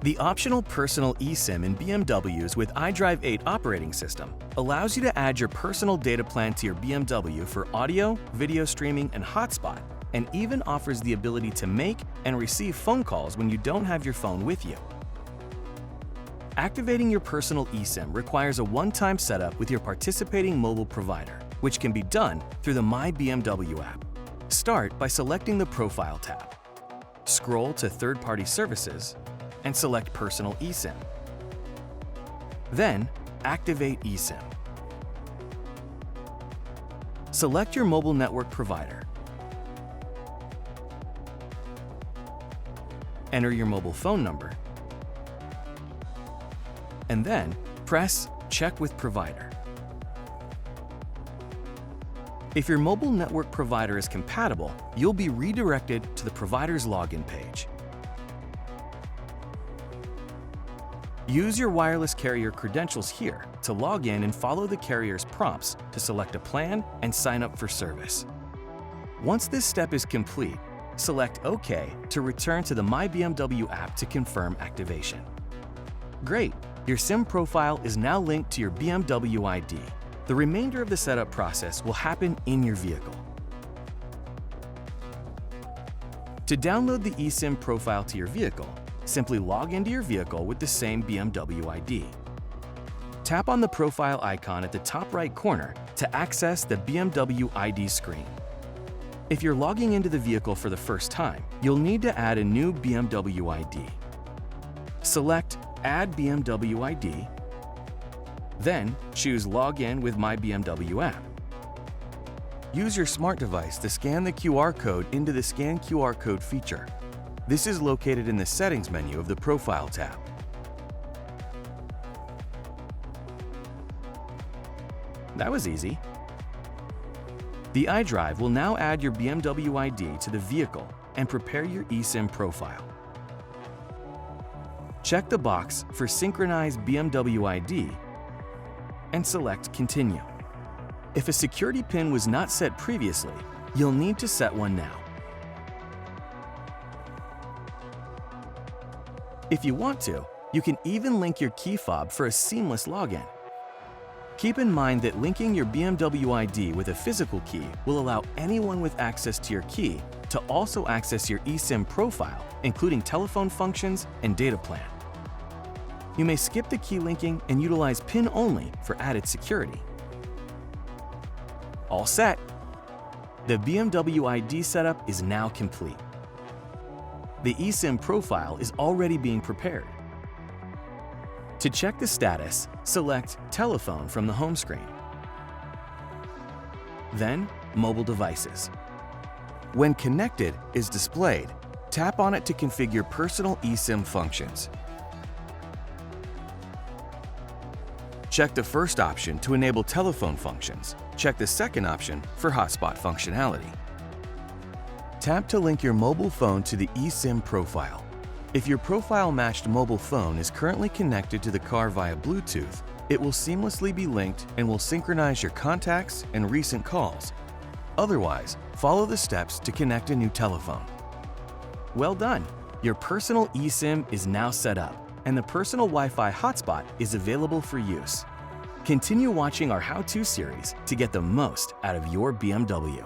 The optional personal eSIM in BMWs with iDrive 8 operating system allows you to add your personal data plan to your BMW for audio, video streaming, and hotspot, and even offers the ability to make and receive phone calls when you don't have your phone with you. Activating your personal eSIM requires a one-time setup with your participating mobile provider, which can be done through the My BMW app. Start by selecting the Profile tab. Scroll to Third-Party Services and select Personal eSIM. Then, activate eSIM. Select your mobile network provider. Enter your mobile phone number, and then press Check with Provider. If your mobile network provider is compatible, you'll be redirected to the provider's login page. Use your wireless carrier credentials here to log in and follow the carrier's prompts to select a plan and sign up for service. Once this step is complete, select OK to return to the My BMW app to confirm activation. Great! Your SIM profile is now linked to your BMW ID. The remainder of the setup process will happen in your vehicle. To download the eSIM profile to your vehicle, simply log into your vehicle with the same BMW ID. Tap on the profile icon at the top right corner to access the BMW ID screen. If you're logging into the vehicle for the first time, you'll need to add a new BMW ID. Select Add BMW ID, then choose Login with My BMW app. Use your smart device to scan the QR code into the Scan QR Code feature. This is located in the Settings menu of the Profile tab. That was easy. The iDrive will now add your BMW ID to the vehicle and prepare your eSIM profile. Check the box for Synchronize BMW ID and select Continue. If a security PIN was not set previously, you'll need to set one now. If you want to, you can even link your key fob for a seamless login. Keep in mind that linking your BMW ID with a physical key will allow anyone with access to your key to also access your eSIM profile, including telephone functions and data plan. You may skip the key linking and utilize PIN only for added security. All set! The BMW ID setup is now complete. The eSIM profile is already being prepared. To check the status, select Telephone from the home screen. Then, Mobile Devices. When Connected is displayed, tap on it to configure personal eSIM functions. Check the first option to enable telephone functions. Check the second option for hotspot functionality. Tap to link your mobile phone to the eSIM profile. If your profile-matched mobile phone is currently connected to the car via Bluetooth, it will seamlessly be linked and will synchronize your contacts and recent calls. Otherwise, follow the steps to connect a new telephone. Well done! Your personal eSIM is now set up, and the personal Wi-Fi hotspot is available for use. Continue watching our How-To series to get the most out of your BMW.